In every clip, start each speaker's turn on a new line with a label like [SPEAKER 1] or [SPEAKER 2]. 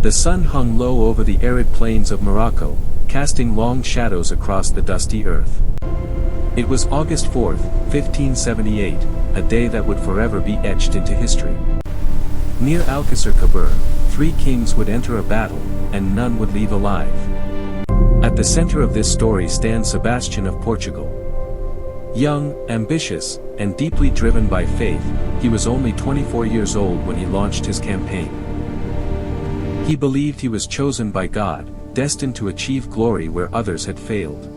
[SPEAKER 1] The sun hung low over the arid plains of Morocco, casting long shadows across the dusty earth. It was August 4, 1578, a day that would forever be etched into history. Near Alcácer Quibir, 3 kings would enter a battle, and none would leave alive. At the center of this story stands Sebastian of Portugal. Young, ambitious, and deeply driven by faith, he was only 24 years old when he launched his campaign. He believed he was chosen by God, destined to achieve glory where others had failed.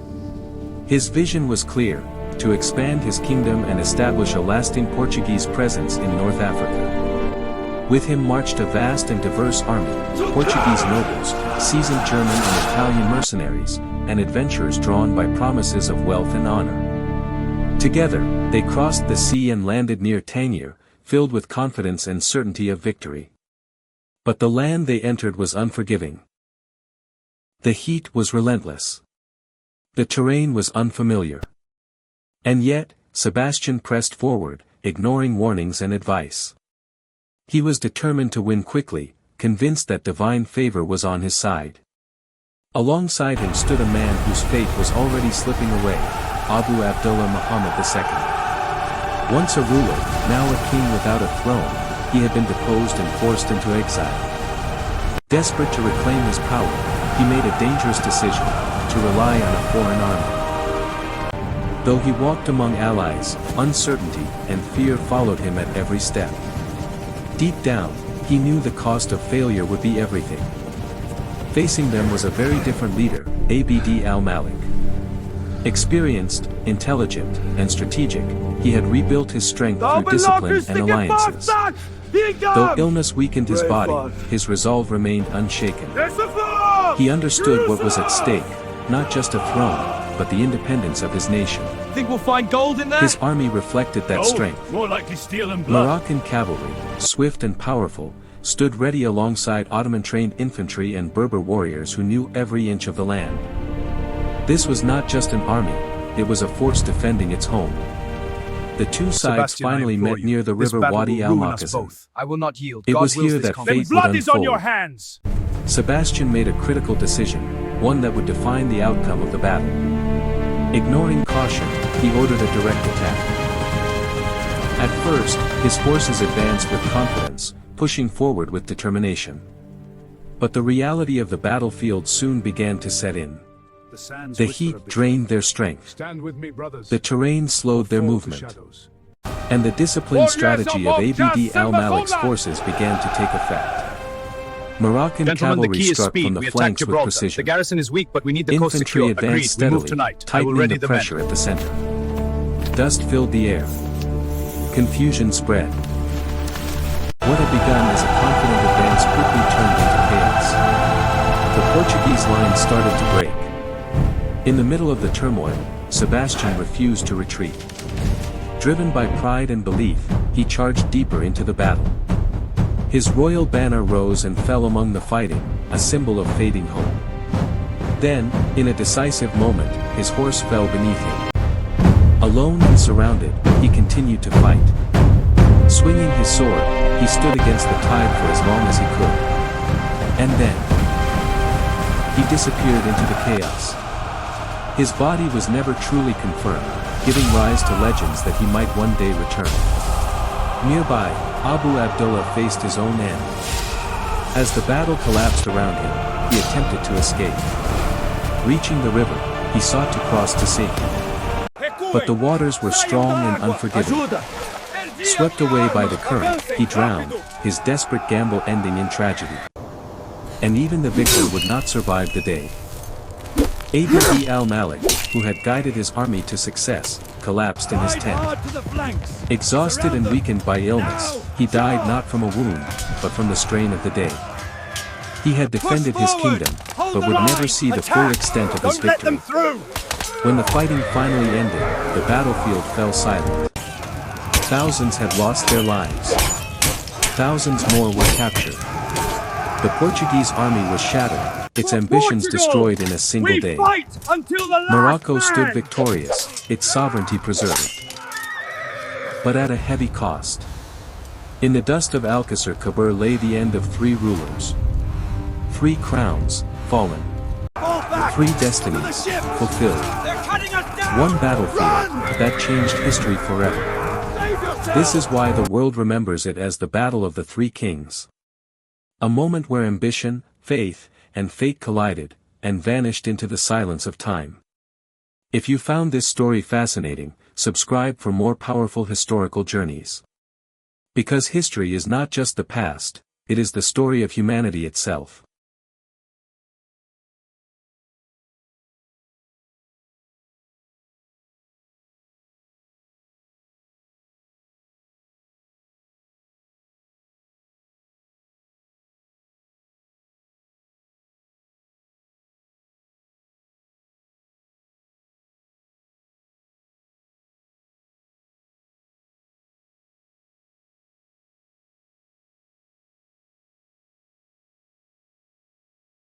[SPEAKER 1] His vision was clear: to expand his kingdom and establish a lasting Portuguese presence in North Africa. With him marched a vast and diverse army, Portuguese nobles, seasoned German and Italian mercenaries, and adventurers drawn by promises of wealth and honor. Together, they crossed the sea and landed near Tangier, filled with confidence and certainty of victory. But the land they entered was unforgiving. The heat was relentless. The terrain was unfamiliar. And yet, Sebastian pressed forward, ignoring warnings and advice. He was determined to win quickly, convinced that divine favor was on his side. Alongside him stood a man whose fate was already slipping away, Abdallah Mohammed II. Once a ruler, now a king without a throne, he had been deposed and forced into exile. Desperate to reclaim his power, he made a dangerous decision: to rely on a foreign army. Though he walked among allies, uncertainty and fear followed him at every step. Deep down, he knew the cost of failure would be everything. Facing them was a very different leader, al-Malik. Experienced, intelligent, and strategic, he had rebuilt his strength through discipline and alliances. Though illness weakened his body, his resolve remained unshaken. He understood what was at stake: not just a throne, but the independence of his nation.
[SPEAKER 2] Think we'll find gold in there?
[SPEAKER 1] His army reflected that strength.
[SPEAKER 2] More likely steel and blood.
[SPEAKER 1] Moroccan cavalry, swift and powerful, stood ready alongside Ottoman-trained infantry and Berber warriors who knew every inch of the land. This was not just an army, it was a force defending its home. The two sides finally met near the river Wadi al-Alcacer.
[SPEAKER 2] I will not yield.
[SPEAKER 1] It was here that fate would
[SPEAKER 2] blood is on your
[SPEAKER 1] unfold.
[SPEAKER 2] hands.
[SPEAKER 1] Sebastian made a critical decision, one that would define the outcome of the battle. Ignoring caution, he ordered a direct attack. At first, his forces advanced with confidence, pushing forward with determination. But the reality of the battlefield soon began to set in. The heat drained their strength. The terrain slowed their movement. And the disciplined strategy of al-Malik's forces began to take effect. Moroccan cavalry struck from the flanks with precision.
[SPEAKER 2] The garrison is weak, but we need the coast
[SPEAKER 1] Infantry
[SPEAKER 2] secure.
[SPEAKER 1] advanced steadily, tightening the pressure at the center. Dust filled the air. Confusion spread. What had begun as a confident advance quickly turned into chaos. The Portuguese line started to break. In the middle of the turmoil, Sebastian refused to retreat. Driven by pride and belief, he charged deeper into the battle. His royal banner rose and fell among the fighting, a symbol of fading hope. Then, in a decisive moment, his horse fell beneath him. Alone and surrounded, he continued to fight. Swinging his sword, he stood against the tide for as long as he could. And then, he disappeared into the chaos. His body was never truly confirmed, giving rise to legends that he might one day return. Nearby, Abdallah faced his own end. As the battle collapsed around him, he attempted to escape. Reaching the river, he sought to cross to safety. But the waters were strong and unforgiving. Swept away by the current, he drowned, his desperate gamble ending in tragedy. And even the victor would not survive the day. al-Malik, who had guided his army to success, collapsed in his tent. Exhausted and weakened by illness, he died not from a wound, but from the strain of the day. He had defended his kingdom, but would never see the full extent of his victory. When the fighting finally ended, the battlefield fell silent. Thousands had lost their lives. Thousands more were captured. The Portuguese army was shattered, its ambitions destroyed in a single day. Morocco stood victorious, its sovereignty preserved. But at a heavy cost. In the dust of Alcácer Quibir lay the end of 3 rulers. 3 crowns, fallen. 3 destinies, fulfilled. 1 battlefield, that changed history forever. This is why the world remembers it as the Battle of the 3 Kings. A moment where ambition, faith, and fate collided, and vanished into the silence of time. If you found this story fascinating, subscribe for more powerful historical journeys. Because history is not just the past, it is the story of humanity itself.